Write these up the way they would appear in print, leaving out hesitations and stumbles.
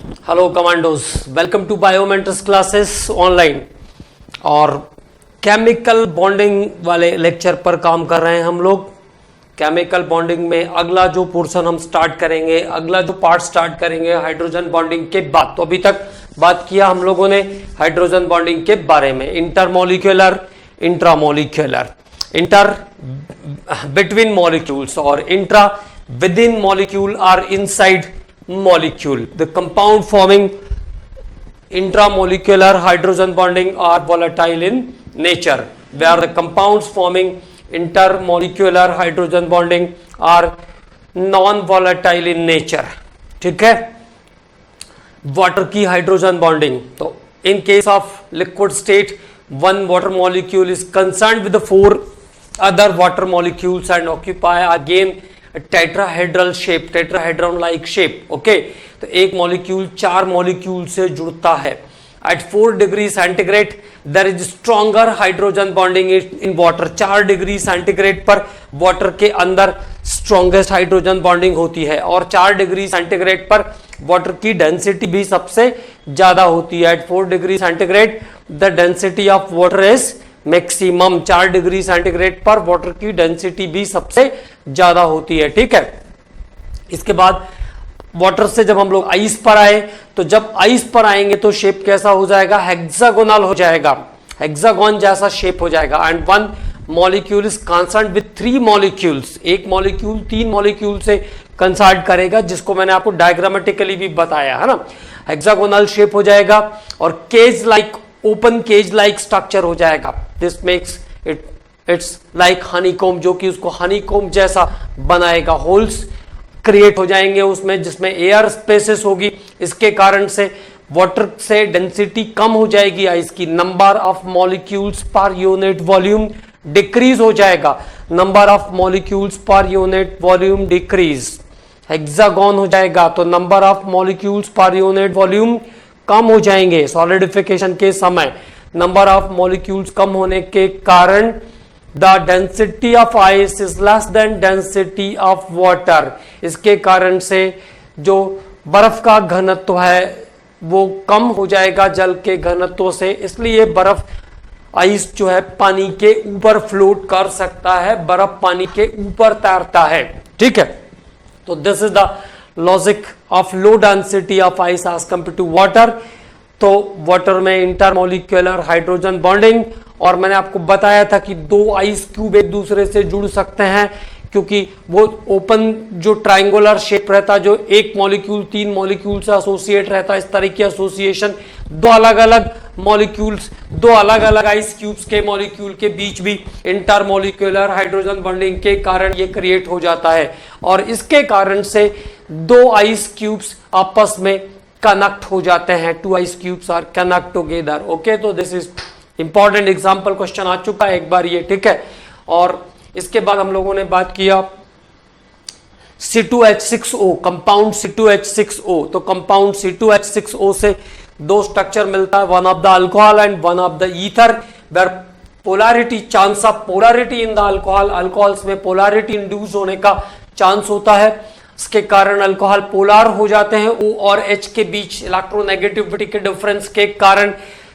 Hello commandos, welcome to biometrics classes online. और chemical bonding वाले lecture पर काम कर रहे हैं हम लोग। केमिकल बॉन्डिंग में अगला जो पोर्शन हम स्टार्ट करेंगे, अगला जो पार्ट स्टार्ट करेंगे हाइड्रोजन बॉन्डिंग के बाद। तो अभी तक बात किया हम लोगों ने हाइड्रोजन बॉन्डिंग के बारे में, intermolecular, intramolecular, inter between molecules और intra within molecule or inside molecule. The compound forming intramolecular hydrogen bonding are volatile in nature, where the compounds forming intermolecular hydrogen bonding are non-volatile in nature. ठीक है। Water की hydrogen bonding, तो in case of liquid state one water molecule is concerned with the four other water molecules and occupy again tetrahedral shape, tetrahedron like shape. Okay, तो एक molecule चार molecule से जुड़ता है। At 4 degree centigrade there is stronger hydrogen bonding in water. 4 degree centigrade पर water के अंदर strongest hydrogen bonding होती है और 4 डिग्री सेंटीग्रेड पर वाटर की डेंसिटी भी सबसे ज्यादा होती है। At 4 degree centigrade the density of water is maximum. 4 degree centigrade पर वाटर की डेंसिटी भी सबसे ज्यादा होती है। ठीक है। इसके बाद वाटर से जब हम लोग आइस पर आए, तो जब आइस पर आएंगे तो शेप कैसा हो जाएगा? हेक्सागोनल हो जाएगा, हेक्सागोन जैसा शेप हो जाएगा। And one molecule is concerned with 3 molecules. एक मॉलिक्यूल 3 मॉलिक्यूल से कंसर्न करेगा, जिसको मैंने आपको डायग्रामेटिकली भी बताया है ना। हेक्सागोनल शेप हो जाएगा और cage like, open cage like structure हो जाएगा। This makes its like honeycomb, जो कि उसको हनीकॉम्ब जैसा बनाएगा। होल्स क्रिएट हो जाएंगे उसमें, जिसमें एयर स्पेसेस होगी। इसके कारण से वाटर से डेंसिटी कम हो जाएगी आइस की। Number of molecules per unit volume decrease हो जाएगा। Number of molecules per unit volume decrease. Hexagon हो जाएगा तो number of molecules per unit volume कम हो जाएंगे। सॉलिडिफिकेशन के समय नंबर ऑफ मॉलिक्यूल्स कम होने के कारण the density of ice is less than density of water. इसके कारण से जो बर्फ का घनत्व है वो कम हो जाएगा जल के घनत्व से। इसलिए बर्फ, आइस जो है पानी के ऊपर फ्लोट कर सकता है, बर्फ पानी के ऊपर तैरता है। ठीक है। तो this is the logic of low density of ice as compare to water. तो वाटर में इंटरमोलिक्यूलर हाइड्रोजन बॉन्डिंग, और मैंने आपको बताया था कि 2 आइस क्यूब एक दूसरे से जुड़ सकते हैं, क्योंकि वो ओपन जो ट्रायंगुलर शेप रहता है, जो एक मॉलिक्यूल 3 मॉलिक्यूल से एसोसिएट रहता है, इस तरह की एसोसिएशन 2 अलग अलग मॉलिक्यूल्स, 2 अलग अलग आइस क्यूब्स के मॉलिक्यूल के बीच भी इंटरमोलिक्यूलर हाइड्रोजन बॉन्डिंग के कारण ये क्रिएट हो जाता है। और इसके कारण से 2 आइस क्यूब्स आपस में कनेक्ट हो जाते हैं। 2 ice cubes are connect together. Okay, तो this is important example, question आ चुका है एक बार ये। ठीक है। और इसके बाद हम लोगों ने बात किया C2H6O, कंपाउंड C2H6O। तो कंपाउंड C2H6O से 2 स्ट्रक्चर मिलता है, one of the alcohol and one of the ether. Where polarity, chance of polarity in the alcohol, alcohols में पोलैरिटी इंड्यूस होने का चांस होता है। इसके कारण अल्कोहल पोलार हो जाते हैं। O और H के बीच इलेक्ट्रोनेगेटिविटी के डिफरेंस के कारण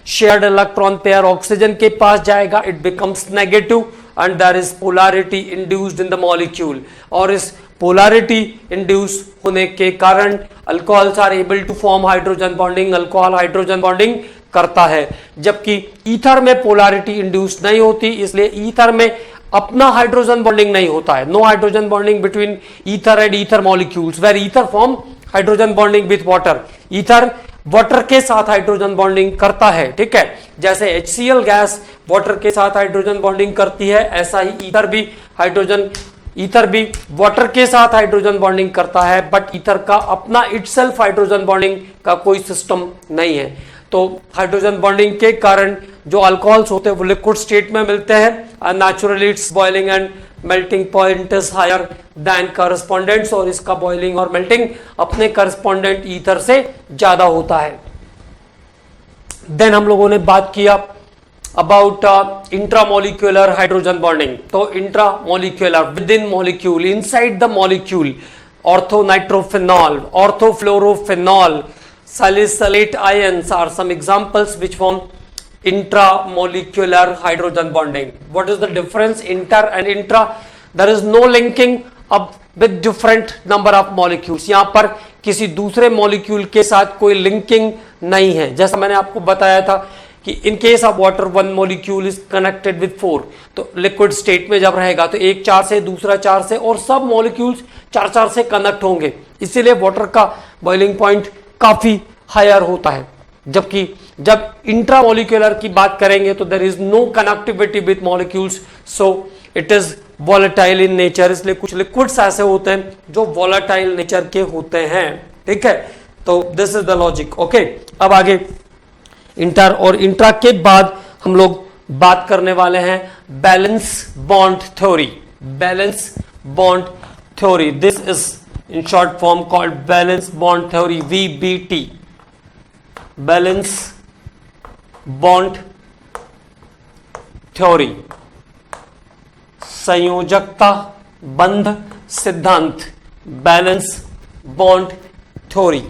शेयर्ड इलेक्ट्रॉन पेयर ऑक्सीजन के पास जाएगा, it becomes negative and there is polarity induced in the molecule. और इस पोलैरिटी इंड्यूस होने के कारण alcohols are able to form hydrogen bonding, alcohol hydrogen bonding करता है। जबकि ईथर में पोलैरिटी इंड्यूस नहीं होती, इसलिए ईथर में अपना हाइड्रोजन बॉन्डिंग नहीं होता है। No hydrogen bonding between ether and ether molecules, where ether form hydrogen bonding with water. Ether water के साथ हाइड्रोजन बॉन्डिंग करता है। ठीक है। जैसे HCl गैस वाटर के साथ हाइड्रोजन बॉन्डिंग करती है, ऐसा ही ईथर भी वाटर के साथ हाइड्रोजन बॉन्डिंग करता है। बट ईथर का अपना इटसेल्फ हाइड्रोजन बॉन्डिंग का कोई सिस्टम नहीं है। तो हाइड्रोजन बॉन्डिंग के कारण जो अल्कोहल्स होते हैं वो लिक्विड स्टेट में मिलते हैं। Naturally its boiling and melting point is higher than correspondents, और इसका बॉइलिंग और मेल्टिंग अपने करस्पॉन्डेंट ईथर से ज्यादा होता है। देन हम लोगों ने बात किया अबाउट इंट्रामोलिक्यूलर हाइड्रोजन बॉन्डिंग। तो intramolecular, within molecule, inside the molecule, orthonitrophenol, orthofluorophenol, Salicylate ions are some examples which form intramolecular hydrogen bonding. What is the difference inter and intra? There is no linking up with different number of molecules. यहाँ पर किसी दूसरे molecule के साथ कोई linking नहीं है. जैसा मैंने आपको बताया था कि in case of water one molecule is connected with 4, तो लिक्विड स्टेट में जब रहेगा तो एक 4 से, दूसरा 4 से, और सब मॉलिक्यूल्स 4-4 से कनेक्ट होंगे. इसीलिए वाटर का बॉइलिंग पॉइंट काफी हायर होता है. जबकि जब इंट्रामोलिकुलर की बात करेंगे तो there is no connectivity with molecules, so it is volatile in nature. इसलिए कुछ लिक्विड्स ऐसे होते हैं जो वॉलेटाइल नेचर के होते हैं. ठीक है, तो this is the logic. Okay, अब आगे इंटर और इंट्रा के बाद हम लोग बात करने वाले हैं valence bond theory. Valence bond theory, this is in short form called valence bond theory, VBT. Valence bond theory, संयोजकता बंध सिद्धांत, valence bond theory.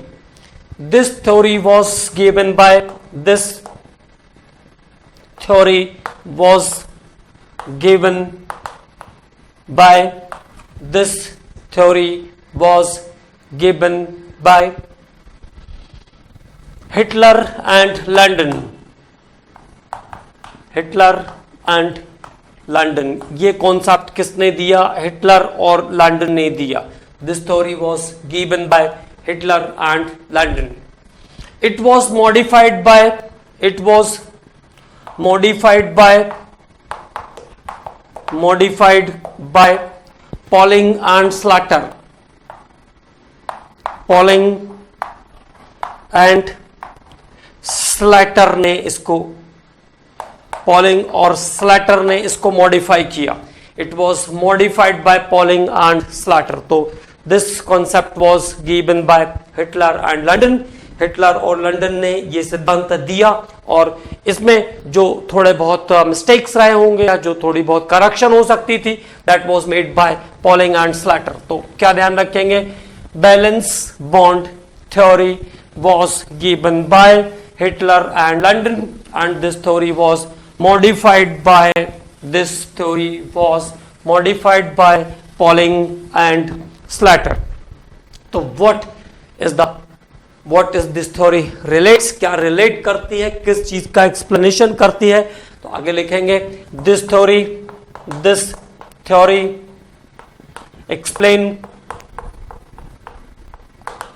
This theory was given by this theory was given by this theory was given by Hitler and London. Hitler and London. ये concept किसने दिया? Hitler और London ने दिया. This theory was given by Hitler and London. It was modified by Pauling and Slater. Pauling and Slater ने इसको, Pauling और Slater ने इसको मॉडिफाई किया. It was modified by Pauling and Slater. तो this concept was given by Hitler and London. Hitler और London ने ये सिद्धांत दिया, और इसमें जो थोड़े बहुत मिस्टेक्स रहे होंगे या जो थोड़ी बहुत करेक्शन हो सकती थी, that was made by polling and Slater. तो क्या ध्यान रखेंगे? Balance bond theory was given by Hitler and London and this theory was modified by Pauling and Slater. तो what is this theory relates, क्या relate करती है, किस चीज का एक्सप्लेनेशन करती है? तो आगे लिखेंगे this theory explain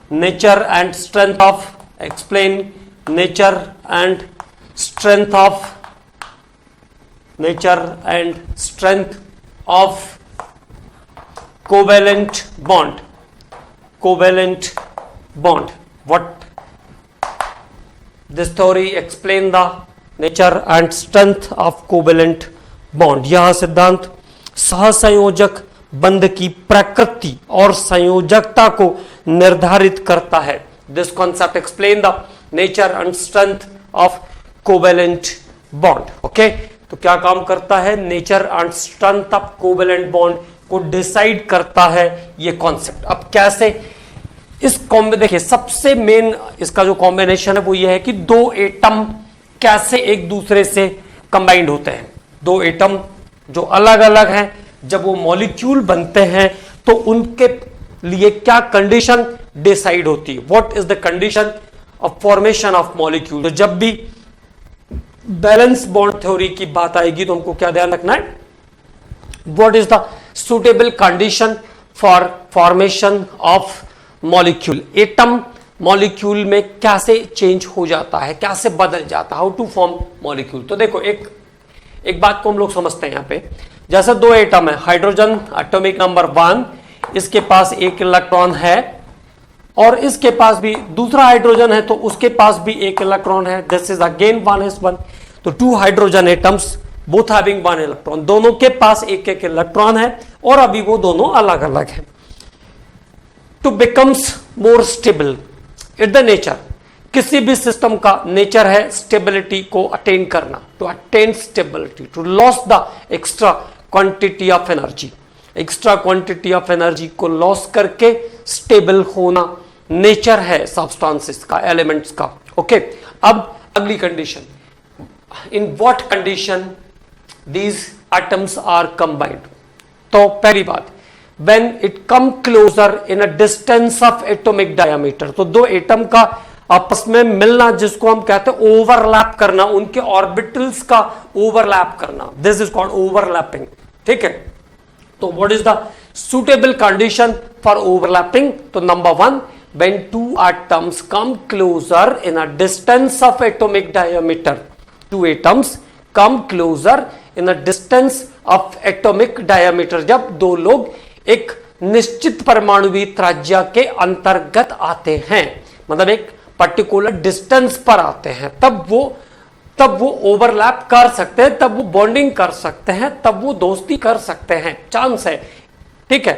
nature and strength of covalent bond. What this theory explain the nature and strength of covalent bond. यह सिद्धांत सहसंयोजक बंध की प्रकृति और संयोजकता को निर्धारित करता है. This concept explain the nature and strength of covalent bond. Okay, तो क्या काम करता है? Nature and strength of covalent bond को डिसाइड करता है ये कॉन्सेप्ट. अब कैसे इस देखिए, सबसे मेन इसका जो कॉम्बिनेशन है वो ये है कि दो एटम कैसे एक दूसरे से कंबाइंड होते हैं. दो एटम जो अलग अलग हैं, जब वो मॉलिक्यूल बनते हैं तो उनके लिए क्या कंडीशन डिसाइड होती है? What is the condition of formation of molecule? तो जब भी बैलेंस बॉन्ड थ्योरी की बात आएगी तो हमको क्या ध्यान रखना है? What is the suitable condition for formation of molecule? Atom molecule में कैसे चेंज हो जाता है, कैसे बदल जाता है, हाउ टू फॉर्म मॉलिक्यूल? तो देखो, एक बात को हम लोग समझते हैं यहां पे. जैसे दो एटम है, हाइड्रोजन एटॉमिक नंबर 1, इसके पास एक इलेक्ट्रॉन है, और इसके पास भी दूसरा हाइड्रोजन है तो उसके पास भी एक इलेक्ट्रॉन है. This is again 1s1. तो 2 hydrogen atoms both having 1 electron, दोनों के पास एक एक इलेक्ट्रॉन है और अभी वो दोनों अलग अलग है. To becomes more stable, it the nature, किसी भी सिस्टम का नेचर है स्टेबिलिटी को अटेन करना. To attain stability, to loss the extra quantity of energy, extra quantity of energy को लॉस करके स्टेबल होना, नेचर है सब्सटेंसेस का, एलिमेंट्स का। ओके, अब अगली condition, in what condition these atoms are combined. तो पहली बात, when it come closer in a distance of atomic diameter, तो दो एटम का आपस में मिलना, जिसको हम कहते हैं ओवरलैप करना, उनके ऑर्बिटल्स का ओवरलैप करना, दिस इज कॉल्ड ओवरलैपिंग। ठीक है, तो what is the suitable condition for overlapping? तो number one, when two atoms come closer in a distance of atomic diameter, two atoms come closer in a distance of atomic diameter, जब दो लोग एक निश्चित परमाणुवी त्रिज्या के अंतर्गत आते हैं, मतलब एक पर्टिकुलर डिस्टेंस पर आते हैं, तब वो ओवरलैप कर सकते हैं, तब वो बॉन्डिंग कर सकते हैं, तब वो दोस्ती कर सकते हैं, चांस है। ठीक है,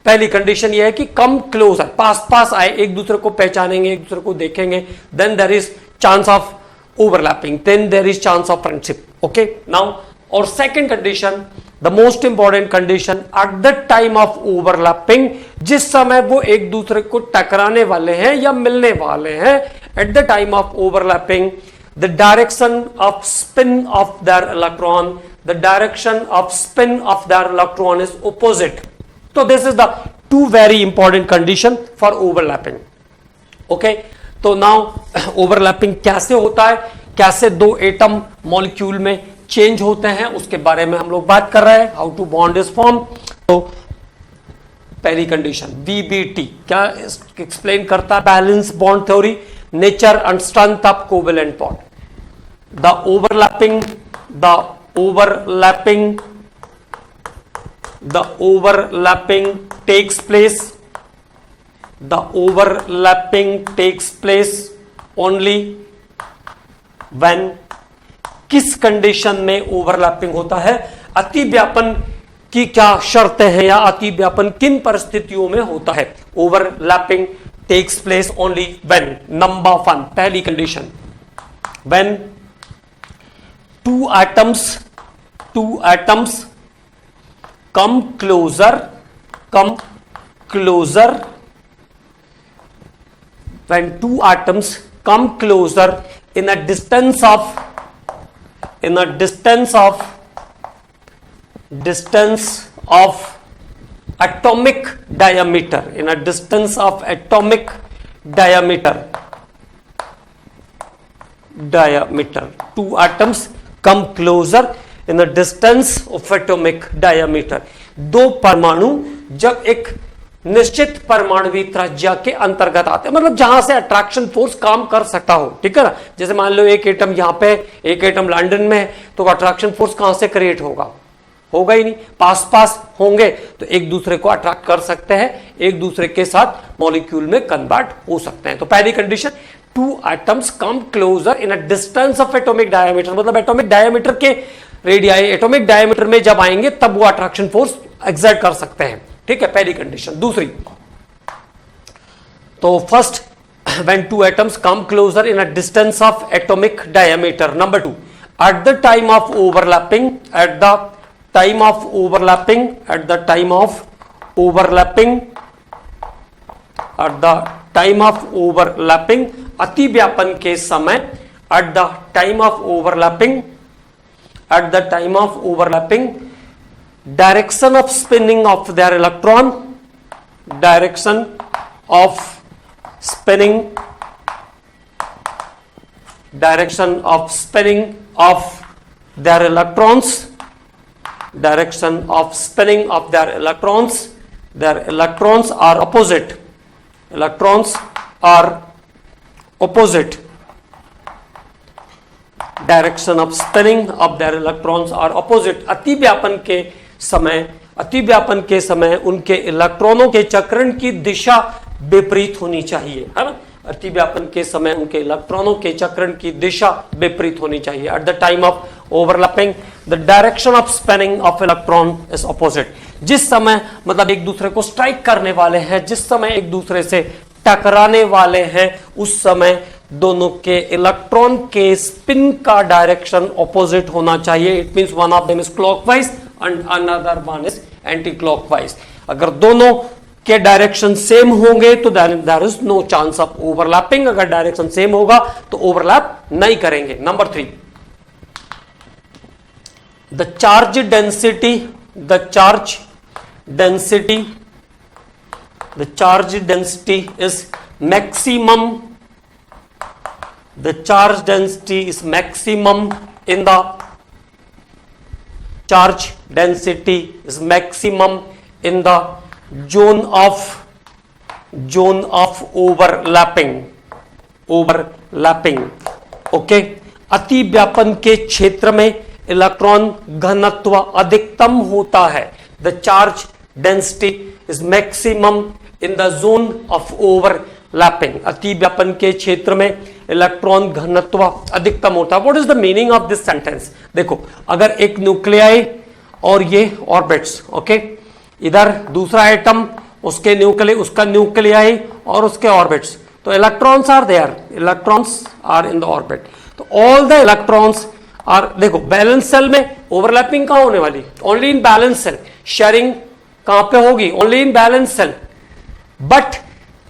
पहली कंडीशन ये है कि कम क्लोजर, पास पास आए, एक दूसरे को पहचानेंगे, एक दूसरे को देखेंगे, then there is chance of overlapping, then there is chance of friendship. Okay, now और second condition, the most important condition, at the time of overlapping, जिस समय वो एक दूसरे को टकराने वाले हैं या मिलने वाले हैं, at the time of overlapping, the direction of spin of their electron, the direction of spin of their electron is opposite. तो this is the two very important condition for overlapping. Okay, तो now overlapping कैसे होता है, कैसे दो atom molecule में change होते हैं, उसके बारे में हम लोग बात कर रहे हैं, how to bond is form. तो पहली कंडीशन VBT क्या एक्सप्लेन करता है? Valence bond theory, nature and strength of covalent bond. The overlapping takes place, the overlapping takes place only when, किस कंडीशन में ओवरलैपिंग होता है? अतिव्यापन की क्या शर्तें हैं या अतिव्यापन किन परिस्थितियों में होता है? Overlapping takes place only when, number one, पहली condition, when two atoms come closer when two atoms come closer in a distance of atomic diameter, in a distance of atomic diameter, two atoms come closer in a distance of atomic diameter, दो परमाणु जब एक निश्चित परमाणुवी त्रिज्या के अंतर्गत आते हैं, मतलब जहां से अट्रैक्शन फोर्स काम कर सकता हो। ठीक है ना, जैसे मान लो एक एटम यहां पे, एक एटम लंदन में है, तो अट्रैक्शन फोर्स कहां से क्रिएट होगा ही नहीं, पास पास होंगे तो एक दूसरे को अट्रैक्ट कर सकते हैं, एक दूसरे के साथ मॉलिक्यूल में कन्वर्ट हो सकते हैं। तो पहली condition, to atoms come closer in a distance of atomic diameter, मतलब एटॉमिक डायमीटर के रेडियाई एटॉमिक डायमीटर में जब आएंगे तब वो अट्रैक्शन फोर्स एक्सर्ट कर सकते हैं। ठीक है, पहली कंडीशन। दूसरी, तो first, when two atoms come closer in a distance of atomic diameter. Number two, at the time of overlapping, अतिव्यापन के समय, at the time of overlapping, direction of spinning of their electron, direction of spinning of their electrons, their electrons are opposite, direction of spinning of their electrons are opposite. अतिव्यापन के समय उनके इलेक्ट्रॉनों के चक्रण की दिशा विपरीत होनी चाहिए, है ना। अतिव्यापन के समय उनके इलेक्ट्रॉनों के चक्रण की दिशा विपरीत होनी चाहिए। Eight the time of overlapping, the direction of spinning of electron is opposite. जिस समय, मतलब एक दूसरे को स्ट्राइक करने वाले हैं, जिस समय एक दूसरे से टकराने वाले हैं, उस समय दोनों के इलेक्ट्रॉन के स्पिन का डायरेक्शन ऑपोजिट होना चाहिए। It means one of them is clockwise and another one is anti clockwise. अगर दोनों के डायरेक्शन सेम होंगे तो there is no chance of overlapping. अगर डायरेक्शन सेम होगा तो ओवरलैप नहीं करेंगे। Number 3, the charge density is maximum in the zone of overlapping। Okay, अति व्यापन के क्षेत्र में इलेक्ट्रॉन घनत्व अधिकतम होता है। The charge density is maximum in the zone of overlapping. अति व्यापन के क्षेत्र में इलेक्ट्रॉन घनत्व अधिकतम होता है। What is the meaning of this sentence? देखो, अगर एक न्यूक्लियाई और ये ऑर्बिट्स, ओके, इधर दूसरा एटम, उसके उसका न्यूक्लियाई और उसके ऑर्बिट्स, तो electrons are there, electrons are in the orbit. तो ऑल द इलेक्ट्रॉन्स आर, देखो बैलेंस सेल में ओवरलैपिंग कहां होने वाली? Only in valence shell. Sharing कहां पे होगी? Only in valence shell. But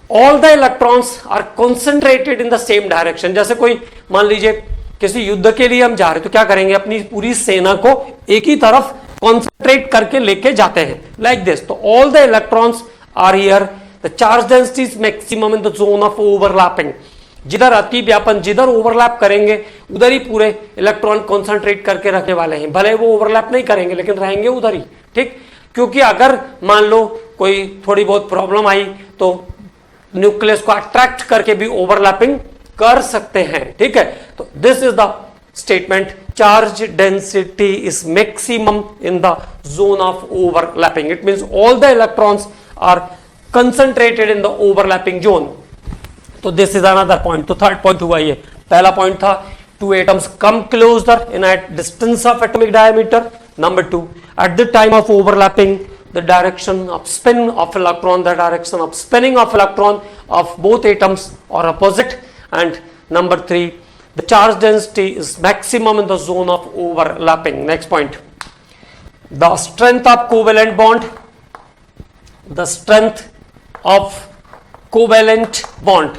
all the electrons are concentrated in the same direction. जैसे कोई मान लीजिए किसी युद्ध के लिए हम जा रहे हैं, तो क्या करेंगे? अपनी पूरी सेना को एक ही तरफ कॉन्सेंट्रेट करके लेके जाते हैं, लाइक दिस। तो all the electrons are here. The charge density is maximum in the zone of overlapping. जिधर अति व्यापन, जिधर ओवरलैप करेंगे उधर ही पूरे इलेक्ट्रॉन कॉन्सेंट्रेट करके रखने वाले हैं। भले वो ओवरलैप नहीं करेंगे लेकिन रहेंगे उधर ही, ठीक। क्योंकि अगर मान लो कोई थोड़ी बहुत प्रॉब्लम आई तो न्यूक्लियस को अट्रैक्ट करके भी ओवरलैपिंग कर सकते हैं, ठीक है। तो this is the statement, charge density is maximum in the zone of overlapping. It means all the electrons are concentrated in the overlapping zone. तो दिस इज अनदर पॉइंट। तो थर्ड पॉइंट हुआ ये। पहला पॉइंट था two atoms come closer in a distance of atomic diameter. Number 2, at the time of overlapping, the direction of spin of electron, the direction of spinning of electron of both atoms are opposite. And number 3, the charge density is maximum in the zone of overlapping. Next point, the strength of covalent bond, the strength of covalent bond,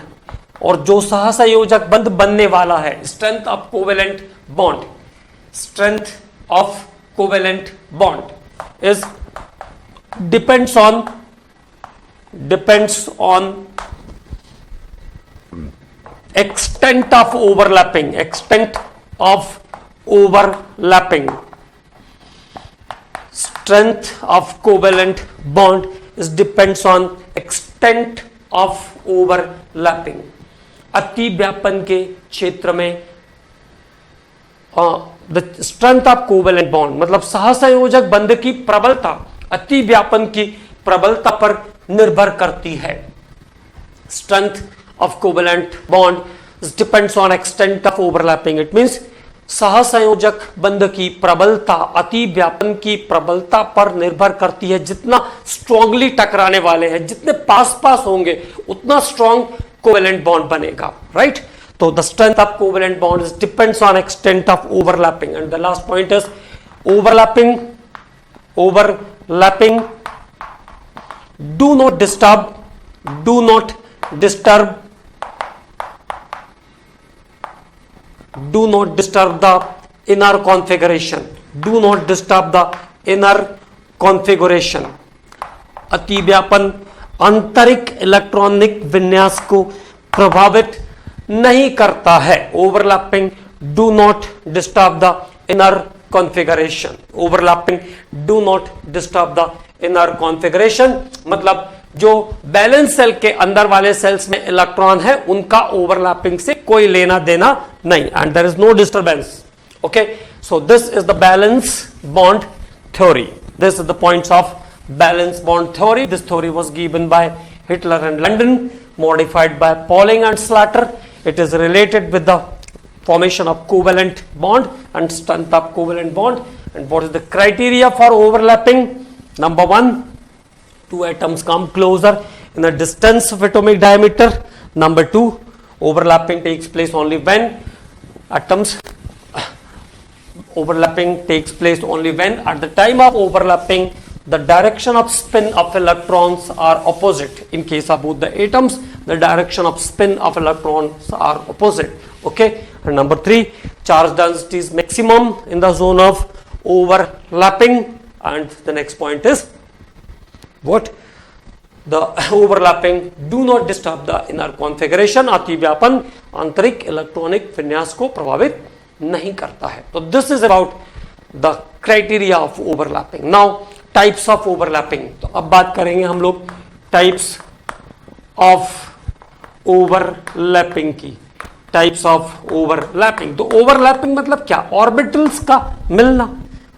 और जो सहसंयोजक बंध बनने वाला है, strength of covalent bond, strength of covalent bond is depends on extent of overlapping, extent of overlapping. Strength of covalent bond is depends on extent of overlapping. अति व्यापन के क्षेत्र में the strength of covalent bond मतलब सहसंयोजक बंध की प्रबलता अति व्यापन की प्रबलता पर निर्भर करती है। Strength of covalent bond depends on extent of overlapping. It means सहसंयोजक बंध की प्रबलता अति व्यापन की प्रबलता पर निर्भर करती है। जितना स्ट्रांगली टकराने वाले हैं, जितने पास पास होंगे, उतना स्ट्रांग कोवेलेंट बॉन्ड बनेगा, राइट। तो the strength of covalent bond depends on extent of overlapping. And the last point is overlapping do not disturb the inner configuration. Do not disturb the inner configuration. अति व्यापन आंतरिक electronic विन्यास को प्रभावित नहीं करता है। Overlapping do not disturb the inner configuration. Overlapping do not disturb the inner configuration मतलब जो बैलेंस सेल के अंदर वाले सेल्स में इलेक्ट्रॉन है उनका ओवरलैपिंग से कोई लेना देना नहीं, and there is no disturbance. Okay, so this is the valence bond theory. This is the points of valence bond theory. This theory was given by Hitler and London, modified by Pauling and Slater. It is related with the formation of covalent bond and strength of covalent bond. And what is the criteria for overlapping? Number 1, two atoms come closer in a distance of atomic diameter. Number 2, overlapping takes place only when overlapping takes place only when at the time of overlapping the direction of spin of electrons are opposite. In case of both the atoms, the direction of spin of electrons are opposite. Okay. And number 3, charge density is maximum in the zone of overlapping. And the next point is what? The overlapping do not disturb the inner configuration. अतिव्यापन आंतरिक electronic विन्यास को प्रभावित नहीं करता है. तो this is about the criteria of overlapping. Now types of overlapping. तो अब बात करेंगे हम लोग types of overlapping की. Types of overlapping. तो overlapping मतलब क्या? Orbitals का मिलना,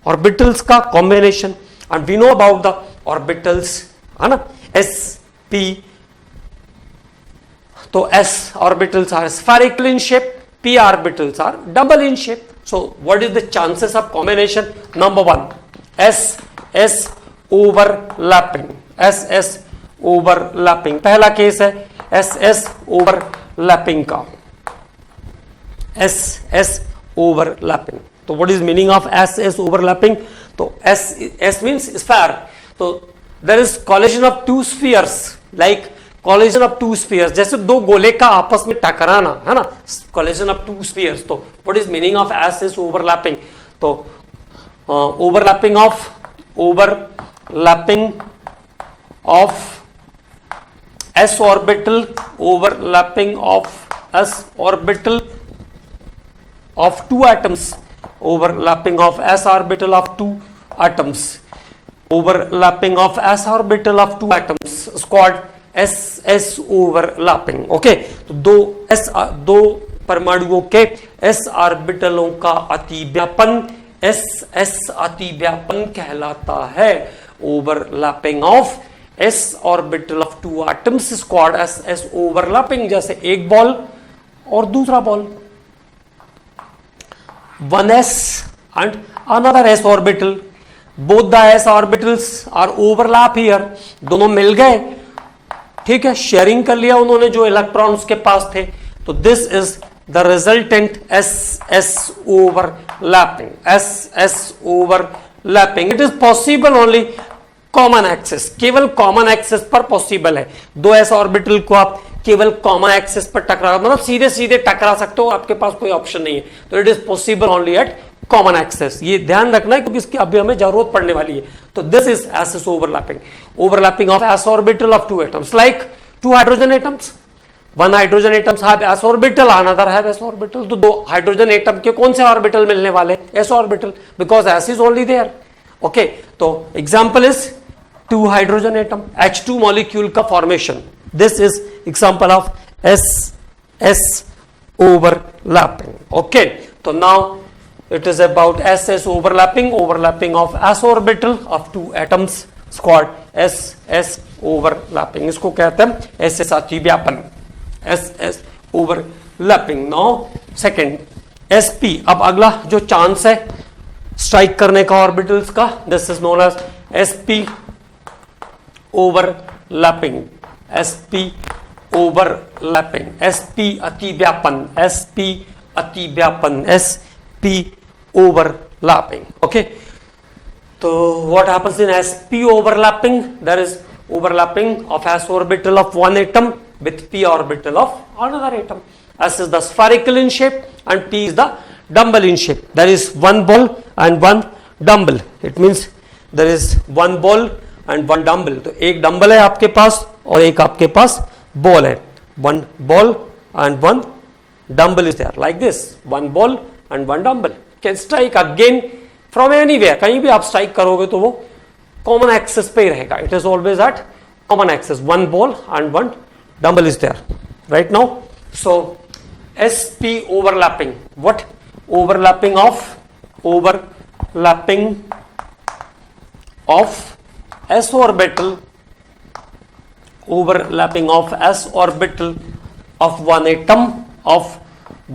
orbitals का combination. And we know about the orbitals, है ना? S P. तो S orbitals are spherical in shape, P orbitals are double in shape. So what is the chances of combination? Number 1, S S overlapping. S S overlapping. पहला case है S S overlapping का. S S overlapping. तो what is meaning of S S overlapping? तो S means sphere. तो there is collision of two spheres, like collision of two spheres. जैसे दो गोले का आपस में टकराना है ना, collision of two spheres. तो what is meaning of S is overlapping? तो overlapping of s orbital, overlapping of s orbital of two atoms, overlapping of s orbital of two atoms. Overlapping of s orbital of two atoms is called s overlapping. Okay, तो दो परमाणुओं के s ऑर्बिटलों का अतिव्यापन s अतिव्यापन कहलाता है. Overlapping of s orbital of two atoms is called s overlapping. जैसे एक ball और दूसरा ball, one s and another s orbital. Both the s orbitals are overlap here. दोनों मिल गए, ठीक है, शेयरिंग कर लिया उन्होंने जो इलेक्ट्रॉन उसके पास थे. तो this is the resultant s overlapping. s overlapping. It is possible only common axis. केवल कॉमन एक्सिस पर पॉसिबल है. दो s ऑर्बिटल को आप केवल कॉमन एक्सिस पर टकरा, मतलब सीधे सीधे टकरा सकते हो, आपके पास कोई ऑप्शन नहीं है. तो it is possible only at common axis. ये ध्यान रखना है क्योंकि इसकी अभी हमें जरूरत पड़ने वाली है. तो this is s overlapping. Overlapping of s orbital of two atoms, like two hydrogen atoms. One hydrogen atoms have s orbital, another have s orbital. तो दो हाइड्रोजन एटम के कौन से ऑर्बिटल मिलने वाले? S orbital, because S is only there. Okay, तो example is two hydrogen atom, H2 molecule का formation. This is example of S overlapping. Okay, तो now it is about s overlapping. Overlapping of s orbital of two atoms is called s overlapping. इसको कहते हैं s अतिव्यापन. s overlapping. Now second, sp. अब अगला जो chance है strike करने का ऑर्बिटल्स का, this is known as sp overlapping. sp overlapping. sp अतिव्यापन. sp अतिव्यापन. sp overlapping. Okay, so what happens in sp overlapping? There is overlapping of s orbital of one atom with p orbital of another atom. S is the spherical in shape and p is the dumbbell in shape. There is one ball and one dumbbell. It means there is one ball and one dumbbell. तो एक dumbbell है आपके पास और एक आपके पास ball है. One ball and one dumbbell is there, like this. One ball and one dumbbell can strike again from anywhere. कहीं भी आप स्ट्राइक करोगे तो वो कॉमन एक्सेस पे ही रहेगा. It is always at common axis. One ball and one dumbbell is there right now. So sp overlapping. What? Overlapping of s orbital. Overlapping of s orbital of one atom, of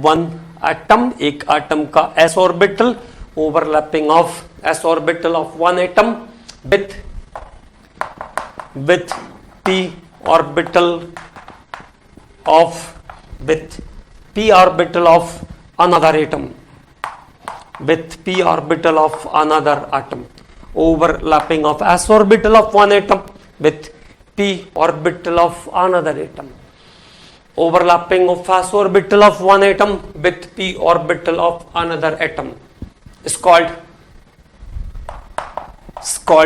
one atom, एक atom का s orbital. Overlapping of s orbital of one atom with p orbital of another atom. With p orbital of another atom. overlapping of s orbital of one atom with p orbital of another atom. Overlapping of s orbital of one atom with p orbital of another atom is called sp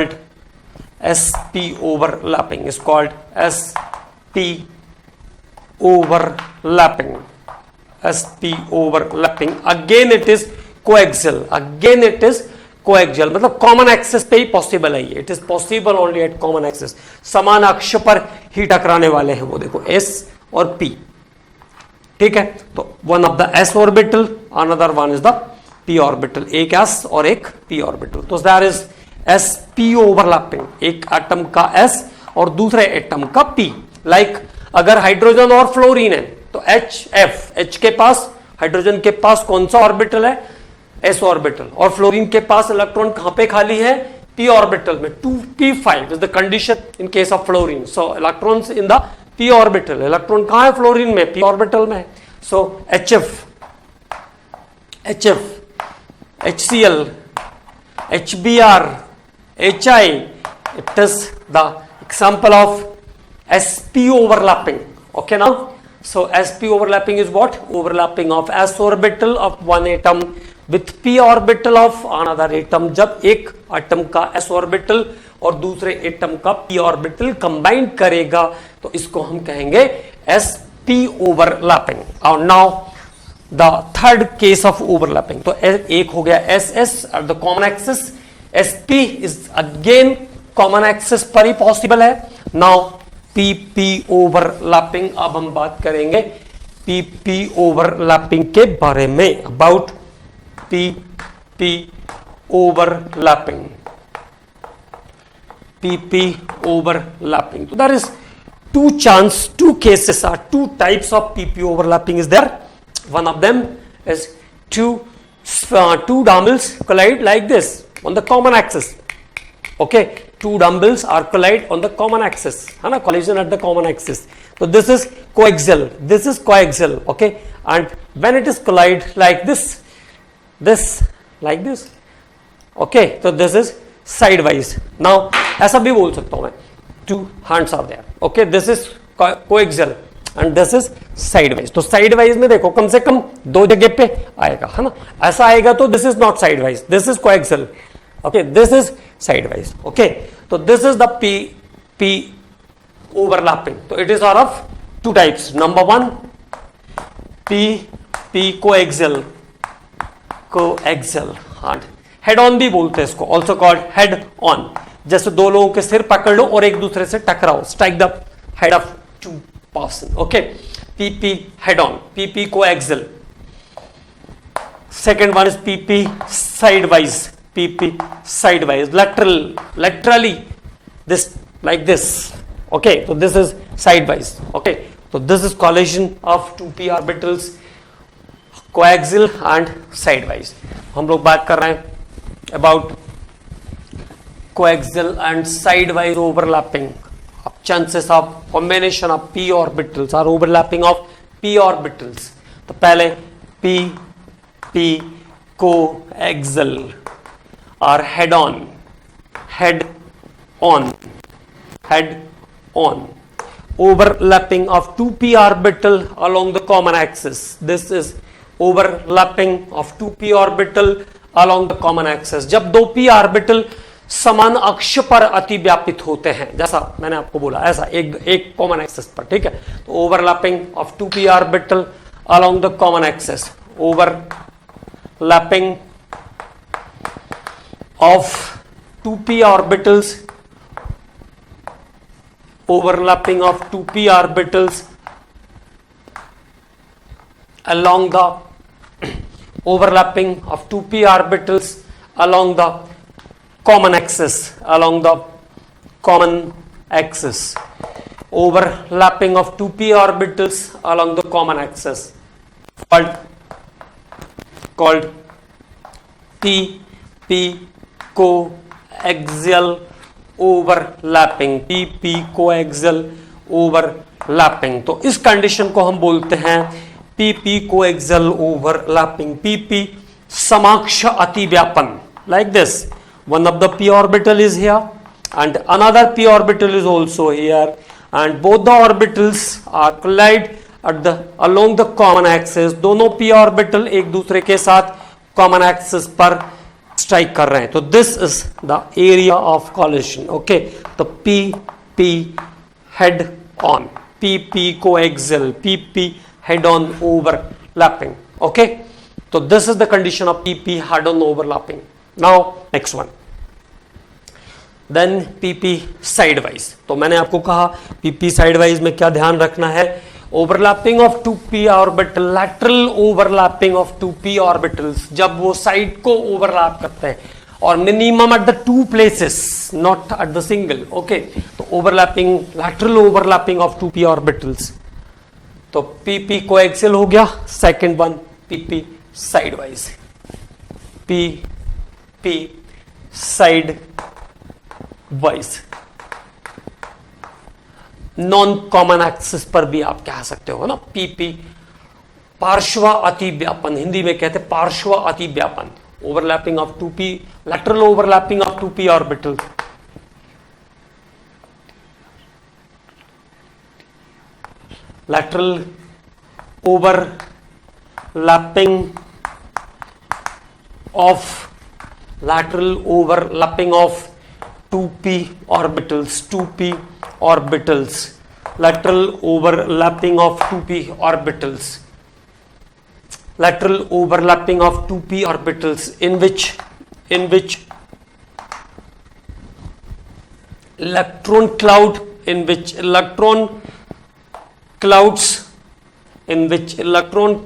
overlapping, is called sp overlapping. sp overlapping, again it is coaxial, मतलब common axis पे ही possible है ये. It is possible only at common axis. समान अक्ष पर ही टकराने वाले हैं वो, देखो s और p. ठीक है, तो one of the s orbital, another one is the p orbital. एक s और एक p ऑर्बिटल. तो दैट इज sp ओवरलैपिंग, एक एटम का s और दूसरे एटम का p. लाइक अगर हाइड्रोजन और फ्लोरीन है तो H के पास, हाइड्रोजन के पास कौन सा ऑर्बिटल है? s orbital. और फ्लोरीन के पास इलेक्ट्रॉन कहां पे खाली है? p ऑर्बिटल में. 2p5 is the condition in case of fluorine. So electrons in the p orbital. Electron कहां है फ्लोरीन में? p ऑर्बिटल में. सो HF, HCl, HBr, HI, it is the example of sp overlapping. Okay now, so sp overlapping is what? Overlapping of s orbital of one atom with p orbital of another atom. जब एक atom का s orbital और दूसरे atom का p orbital combine करेगा तो इसको हम कहेंगे sp overlapping. और now the third case of overlapping. तो एक हो गया ss at the common axis. sp is again common axis पर ही पॉसिबल है. now pp overlapping, अब हम बात करेंगे pp overlapping के बारे में. About pp overlapping. pp overlapping. So there is two cases or two types of pp overlapping is there. One of them is two dumbbells collide like this on the common axis. Okay, two dumbbells are collide on the common axis, है ना, collision at the common axis. So this is coaxial, okay, and when it is collide like this like this, okay, so this is sidewise. Now ऐसा भी बोल सकता हूं मैं, two hands are there, okay, this is coaxial and this is sideways. तो sideways में देखो कम से कम दो जगह पे आएगा, है ना. ऐसा आएगा तो this is not sideways, this is coaxial. Okay, this is sideways. Okay, so this is the p overlapping. So it is out of two types. Number one, p coaxial and head on भी बोलते हैं इसको, also called head on. जैसे दो लोगों के सिर पकड़ लो और एक दूसरे से टकराओ, strike the head of two person. Okay, pp head on, pp coaxial. Second one is pp sidewise. pp sidewise, laterally, this like this. Okay, so this is sidewise. Okay, so this is collision of two p orbitals, coaxial and sidewise. हम लोग बात कर रहे हैं about coaxial and sidewise overlapping. Chances of combination of p orbitals or overlapping of p orbitals. तो पहले p coaxial or head on overlapping of 2p orbital along the common axis. This is overlapping of 2p orbital along the common axis. जब दो p orbital समान अक्ष पर अतिव्यापित होते हैं, जैसा मैंने आपको बोला, ऐसा एक कॉमन एक्सिस पर. ठीक है, तो overlapping of 2p orbital along the common axis. Overlapping of 2p orbitals, overlapping of 2p orbitals along the overlapping of 2p orbitals along the common axis, overlapping of 2p orbitals along the common axis, called p coaxial overlapping. p coaxial overlapping. तो इस condition को हम बोलते हैं p coaxial overlapping. p समाक्ष अतिव्यापन, like this, one of the p orbital is here and another p orbital is also here, and both the orbitals are collide at the along the common axis. दोनों p orbital एक दूसरे के साथ common axis पर strike कर रहे हैं, तो this is the area of collision. Okay, तो P P head on, P P coaxial, P P head on overlapping. Okay, तो this is the condition of P P head on overlapping. Now next one, then P P sideways. तो मैंने आपको कहा P P sideways में क्या ध्यान रखना है, overlapping of 2p orbital, lateral overlapping of 2p orbitals, जब वो साइड को ओवरलैप करते हैं, और minimum at the two places, not at the single. Okay, तो overlapping, lateral overlapping of 2p orbitals. तो pp कोएक्सियल हो गया. Second one pp sideways, pp sidewise. Non common axis पर भी आप कह सकते हो ना, पीपी पार्श्व अतिव्यापन, हिंदी में कहते हैं पार्श्व अतिव्यापन, overlapping of 2p, lateral overlapping of 2p orbital. Lateral overlapping of 2p orbitals, 2p orbitals, lateral overlapping of 2p orbitals, lateral overlapping of 2p orbitals in which electron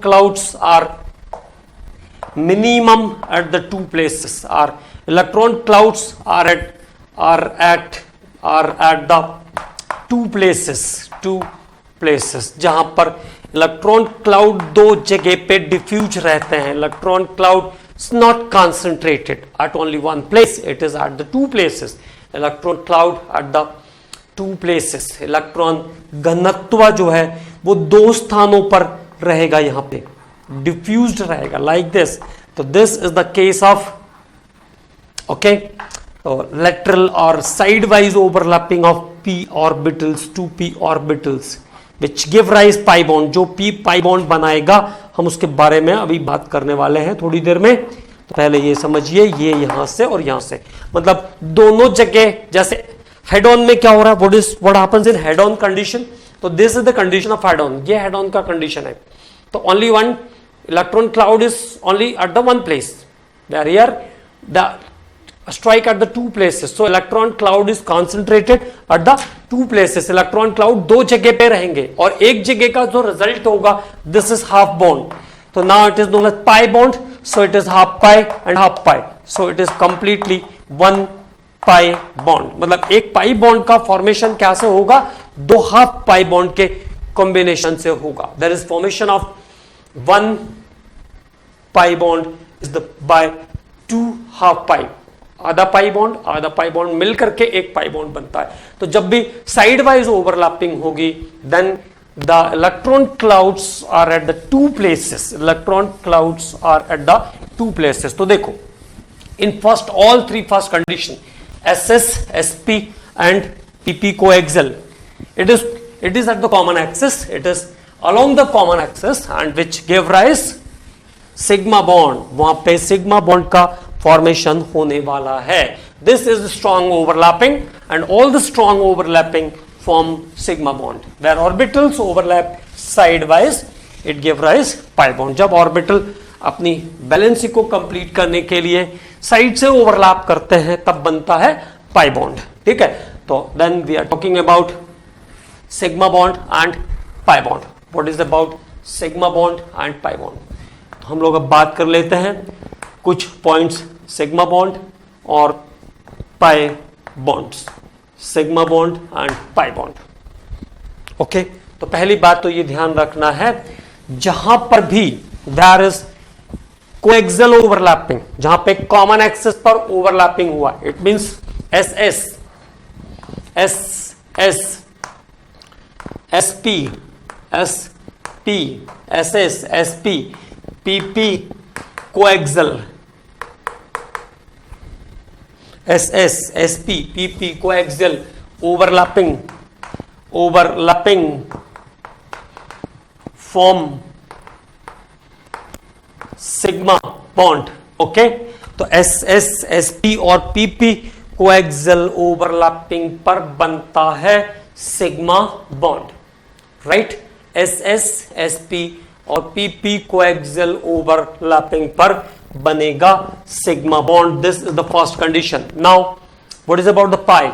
clouds are minimum at the two places, or electron clouds are at the two places जहां पर electron cloud दो जगह पे diffuse रहते हैं. Electron cloud is not concentrated at only one place, it is at the two places. Electron cloud at the two places, electron घनत्व जो है वो दो स्थानों पर रहेगा, यहां पे डिफ्यूज्ड रहेगा लाइक दिस. तो this is the case of, okay, lateral or sidewise overlapping of p orbitals, 2p orbitals which give rise pi bond. जो p pi bond बनाएगा हम उसके बारे में अभी बात करने वाले हैं थोड़ी देर में. तो पहले ये समझिए, ये यहां से और यहां से, मतलब दोनों जगह. जैसे हेड ऑन में क्या हो रहा है, what happens in head on condition, तो this is the condition of head on, ये हेड ऑन का कंडीशन है. तो only one electron cloud is only at the one place, where here the strike at the two places. So electron cloud is concentrated at the two places. Electron cloud दो जगह पे रहेंगे और एक जगह का जो रिजल्ट होगा, this is half bond. So now it is known as pi bond. So it is half pi and half pi. So it is completely one pi bond. मतलब एक pi bond का formation कैसे होगा, दो half pi bond के combination से होगा. There is formation of one pi bond is the by two half pi. आधा पाई बॉन्ड मिल करके एक पाई बॉन्ड बनता है. तो जब भी साइड वाइज ओवरलैपिंग होगी, then the electron clouds are at the two places. तो देखो, in first all three first condition, SS, SP and PP coaxial, it is at the common axis, it is along the common axis and which give rise sigma bond. वहां पे sigma bond का formation होने वाला है. This is strong overlapping and all the strong overlapping form sigma bond. Where orbitals overlap sideways, it give rise pi bond. जब orbital अपनी valency को complete करने के लिए साइड से ओवरलैप करते हैं, तब बनता है पाई बॉन्ड. ठीक है, तो then we are talking about sigma bond and pi bond. What is about sigma bond and pi bond? तो हम लोग अब बात कर लेते हैं कुछ पॉइंट्स सिग्मा बॉन्ड और pi bonds. Sigma bond and pi bond. Okay, तो पहली बात तो ये ध्यान रखना है, जहां पर भी देयर इज कोएक्सियल ओवरलैपिंग, जहां पे कॉमन एक्सिस पर ओवरलैपिंग हुआ, it means SS, SP, SS, SP, PP coaxial, S S S P P P coaxial overlapping form sigma bond. Okay, तो एस एस एस पी और PP coaxial overlapping पर बनता है sigma bond, right. S S S P और PP coaxial overlapping पर बनेगा sigma bond. This is the first condition. Now what is about the pi?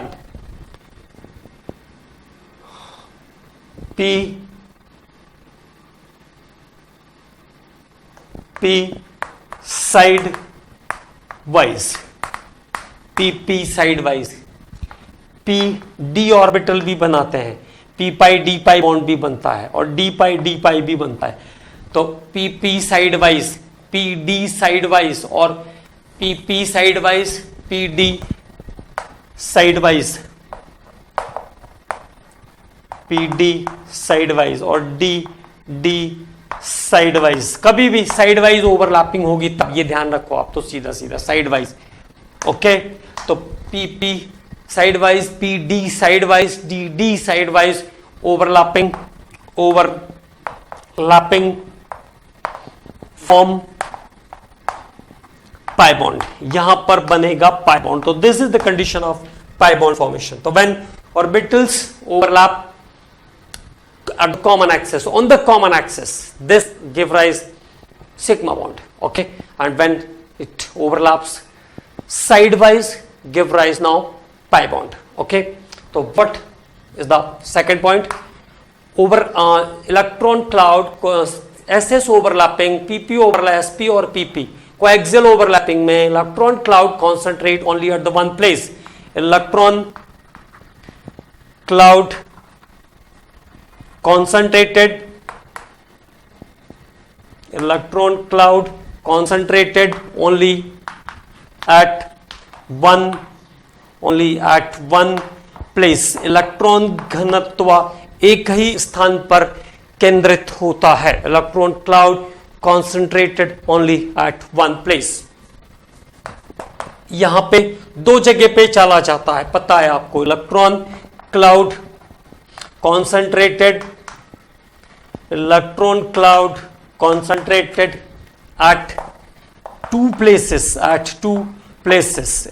P sidewise, P sidewise, P D orbital भी बनाते हैं, P पाई D pi bond भी बनता है और डी पाई भी बनता है। तो P sidewise, P D sidewise और P sidewise, P D sidewise, P D sidewise और डी साइड वाइज। कभी भी साइड वाइज ओवरलैपिंग होगी तब ये ध्यान रखो आप, तो सीधा सीधा साइड वाइज। ओके, तो P sidewise, P D sidewise, D side wise overlapping form pi bond. यहां पर बनेगा पाई बॉन्ड। तो this is the condition of pi bond formation. तो when orbitals overlap at common axis, on the common axis, this give rise sigma bond. Okay, and when it overlaps sidewise give rise now pi bond. Okay, so what is the second point? Over electron cloud SS overlapping, PP overlap, SP और PP coaxial overlapping में electron cloud concentrate only at the one place. Electron cloud concentrated only at one place. Electron घनत्व एक ही स्थान पर केंद्रित होता है। Electron cloud concentrated only at one place. यहां पे दो जगह पे चला जाता है, पता है आपको। Electron cloud concentrated at two places,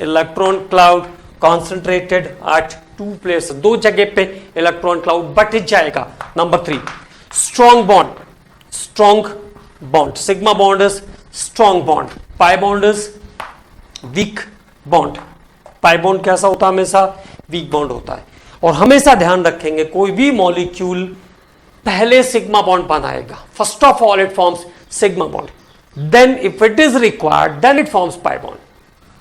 electron cloud concentrated at two places, दो जगह पे इलेक्ट्रॉन क्लाउड बट जाएगा। Number 3, strong bond, sigma bond is strong bond, pi bond is weak bond। pi bond कैसा होता है? हमेशा weak bond होता है। और हमेशा ध्यान रखेंगे कोई भी मॉलिक्यूल पहले सिग्मा बॉन्ड बनाएगा। First of all it forms sigma bond, then if it is required then it forms pi bond.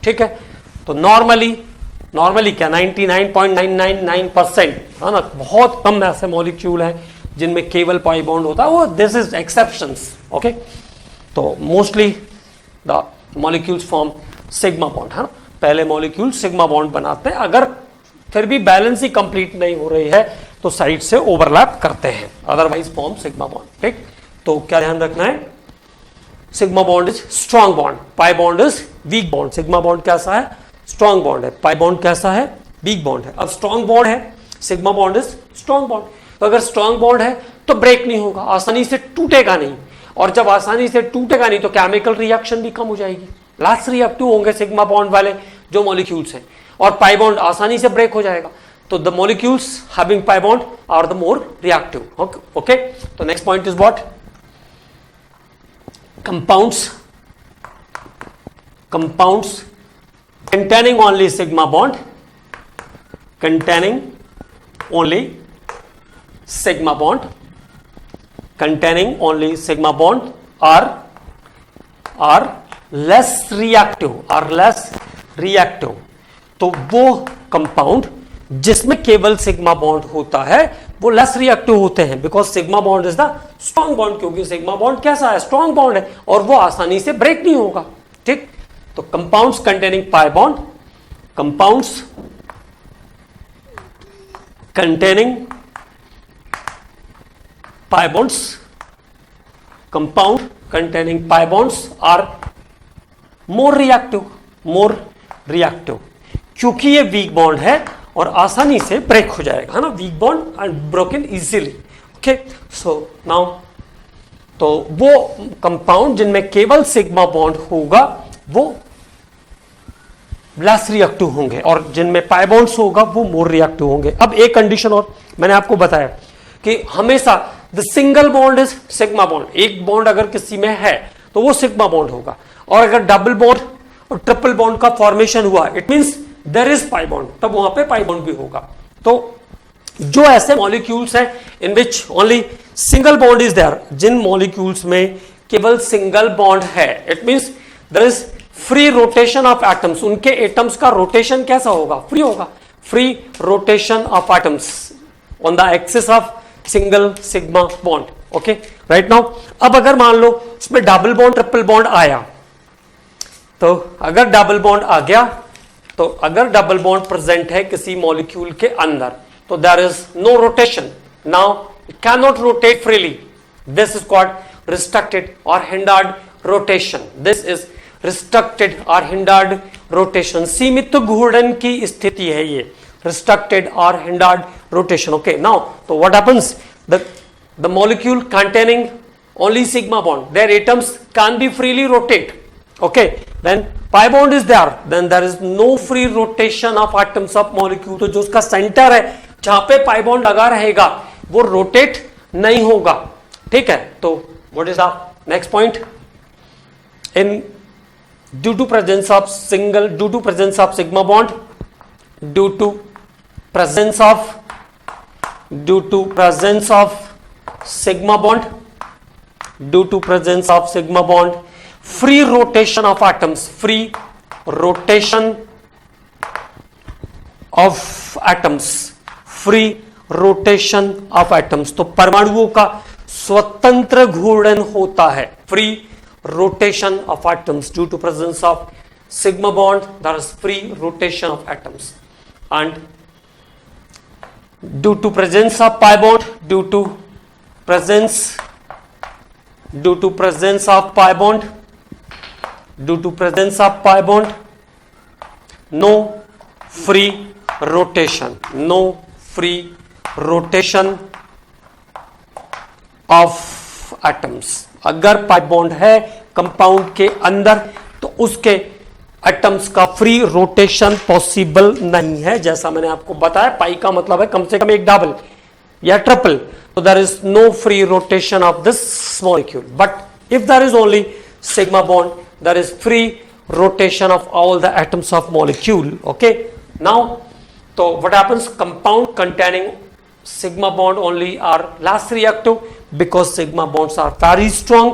ठीक है, तो नॉर्मली क्या 99.999% है ना, बहुत कम ऐसे मॉलिक्यूल हैं जिनमें केवल पाई बॉन्ड होता है, वो दिस इज एक्सेप्शंस। ओके, तो mostly the molecules form sigma bond, है ना। पहले मॉलिक्यूल सिग्मा बॉन्ड बनाते हैं, अगर फिर भी बैलेंस ही कंप्लीट नहीं हो रही है तो साइड से ओवरलैप करते हैं, अदरवाइज फॉर्म सिग्मा बॉन्ड। ठीक, तो क्या ध्यान रखना है? Sigma bond is strong bond, pi bond is weak bond. Sigma bond कैसा है? स्ट्रॉन्ग बॉन्ड है। पाई बॉन्ड कैसा है? वीक बॉन्ड है। अब स्ट्रॉन्ग बॉन्ड है, sigma bond is strong bond. तो अगर स्ट्रॉन्ग बॉन्ड है तो ब्रेक नहीं होगा, आसानी से टूटेगा नहीं, और जब आसानी से टूटेगा नहीं तो केमिकल रिएक्शन भी कम हो जाएगी, लेस रिएक्टिव होंगे सिग्मा बॉन्ड वाले जो मॉलिक्यूल्स हैं, और पाई बॉन्ड आसानी से ब्रेक हो जाएगा। तो the molecules having pi bond are the more reactive. Okay, तो next point is what? Compounds containing only sigma bond, containing only sigma bond are less reactive, तो वो कंपाउंड जिसमें केवल सिग्मा बॉन्ड होता है वो लेस रिएक्टिव होते हैं, because sigma bond is the strong bond, क्योंकि सिग्मा बॉन्ड कैसा है? स्ट्रॉन्ग बॉन्ड है और वो आसानी से ब्रेक नहीं होगा। ठीक, तो compounds containing pi bond, compounds containing pi bonds, compound containing pi bonds are more reactive. क्योंकि ये वीक बॉन्ड है और आसानी से ब्रेक हो जाएगा, है ना, weak bond and broken easily. Okay, so now तो वो कंपाउंड जिनमें केवल सिग्मा बॉन्ड होगा वो लेस रिएक्टिव होंगे और जिनमें पाई बॉन्ड्स होगा वो मोर रिएक्टिव होंगे। अब एक कंडीशन और मैंने आपको बताया कि हमेशा the single bond is sigma bond, एक बॉन्ड अगर किसी में है तो वो सिग्मा बॉन्ड होगा, और अगर डबल बॉन्ड और ट्रिपल बॉन्ड का फॉर्मेशन हुआ it means there is pi bond, तब वहां पे पाई बॉन्ड भी होगा। तो जो ऐसे मॉलिक्यूल्स हैं in which only single bond is there, जिन मॉलिक्यूल्स में केवल सिंगल बॉन्ड है, it means there is free rotation of atoms, उनके एटम्स का रोटेशन कैसा होगा, फ्री होगा, free rotation of atoms on the axis of single sigma bond. Okay, right now अब अगर मान लो उसमें डबल बॉन्ड ट्रिपल बॉन्ड आया, तो अगर डबल बॉन्ड आ गया, तो अगर डबल बॉन्ड प्रेजेंट है किसी मॉलिक्यूल के अंदर तो there is no rotation, now it can not rotate freely, this is called restricted और hindered rotation, this is restricted और हिंडर्ड रोटेशन, सीमित घूर्णन की स्थिति है ये, रिस्ट्रिक्टेड और हिंडर्ड रोटेशन। ओके, नाउ तो what happens, the molecule containing only sigma bond, their atoms can be freely rotate. Okay, then pi bond is there, then there is no free rotation of atoms of molecule, तो जो उसका centre है जहां पे pi bond लगा रहेगा वो rotate नहीं होगा, ठीक है। तो what is the next point, in due to presence of sigma bond, due to presence of sigma bond, due to presence of sigma bond, free rotation of atoms, free rotation of atoms, free rotation of atoms, तो परमाणुओं का स्वतंत्र घूर्णन होता है, free rotation of atoms due to presence of sigma bond, there is free rotation of atoms, and due to presence of pi bond, due to presence of pi bond, due to presence of pi bond, no free rotation, no free rotation of atoms। अगर pi bond है compound के अंदर तो उसके atoms का free rotation possible नहीं है, जैसा मैंने आपको बताया पाई का मतलब है कम से कम एक डबल या ट्रिपल, तो there is no free rotation of this molecule, but if there is only sigma bond there is free rotation of all the atoms of molecule. Okay, now तो what happens, compound containing sigma bond only are less reactive because sigma bonds are very strong,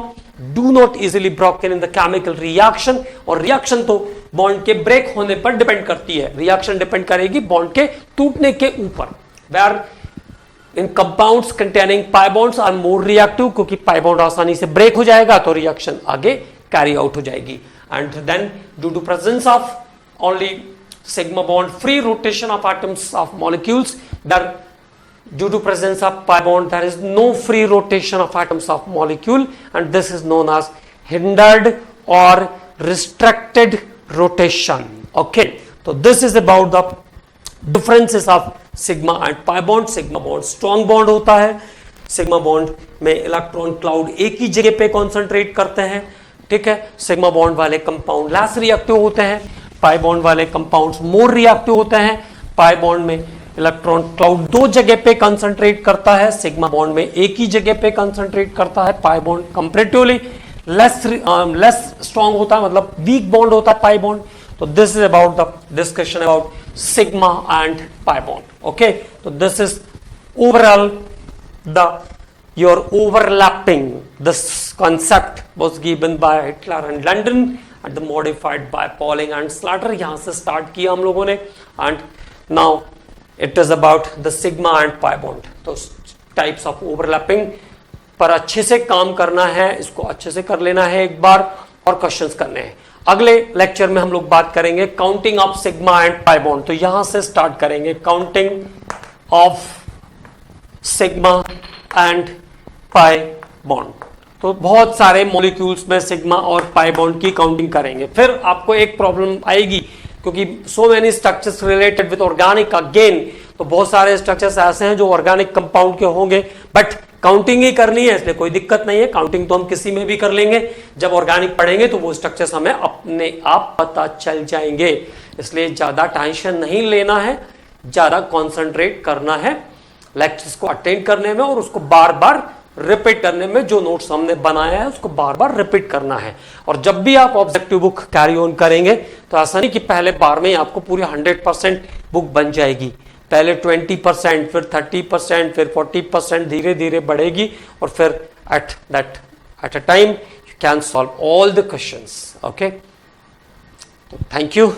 do not easily broken in the chemical reaction, और reaction तो bond के break होने पर depend करती है, reaction depend करेगी bond के टूटने के ऊपर, where in compounds containing pi bonds are more reactive, क्योंकि pi bond आसानी से break हो जाएगा तो reaction आगे carry out हो जाएगी, and then due to presence of only sigma bond, free rotation of atoms of molecules, there due to presence of pi bond there is no free rotation of atoms of molecule, and this is known as hindered or restricted rotation। okay, so this is about the differences of sigma and pi bond। sigma bond strong bond होता है, sigma bond में electron cloud एक ही जगह पे concentrate करते हैं, ठीक है। सिग्मा बॉन्ड वाले कंपाउंड लेस रिएक्टिव होते हैं, पाई बॉन्ड वाले कंपाउंड्स मोर रिएक्टिव होते हैं। पाई बॉन्ड में इलेक्ट्रॉन क्लाउड दो जगह पे कंसंट्रेट करता है, सिग्मा बॉन्ड में एक ही जगह पे कंसंट्रेट करता है। Pi bond comparatively less strong होता है, मतलब वीक बॉन्ड होता है पाई बॉन्ड। तो this is about the discussion about sigma and pi bond. Okay, तो this is overall the your overlapping, this concept was given by Hitler and London and modified by Pauling and Slater। यहाँ से start किया हम लोगों ने, and now it is about the sigma and pi bond। तो types of overlapping पर अच्छे से काम करना है, इसको अच्छे से कर लेना है एक बार और क्वेश्चंस करने हैं। अगले लेक्चर में हम लोग बात करेंगे counting of sigma and pi bond. तो यहां से स्टार्ट करेंगे counting of sigma and pi bond. तो बहुत सारे मॉलिक्यूल्स में सिग्मा और पाई बॉन्ड की काउंटिंग करेंगे। फिर आपको एक प्रॉब्लम आएगी क्योंकि so many structures related with organic again, तो बहुत सारे स्ट्रक्चर्स ऐसे हैं जो ऑर्गेनिक कंपाउंड के होंगे, बट काउंटिंग ही करनी है इसलिए कोई दिक्कत नहीं है, काउंटिंग तो हम किसी में भी कर लेंगे। जब ऑर्गेनिक पढ़ेंगे तो वो स्ट्रक्चर्स हमें अपने आप पता चल जाएंगे, इसलिए ज्यादा टेंशन नहीं लेना है, ज्यादा कॉन्सेंट्रेट करना है लेक्चर्स को अटेंड करने में और उसको बार बार रिपीट करने में। जो नोट्स हमने बनाया है उसको बार बार रिपीट करना है। और जब भी आप ऑब्जेक्टिव बुक कैरी ऑन करेंगे तो ऐसा नहीं कि पहले बार में ही आपको पूरी 100% बुक बन जाएगी, पहले 20%, फिर 30%, फिर 40%, धीरे धीरे बढ़ेगी और फिर at a time you can solve all the questions. Okay, तो थैंक यू।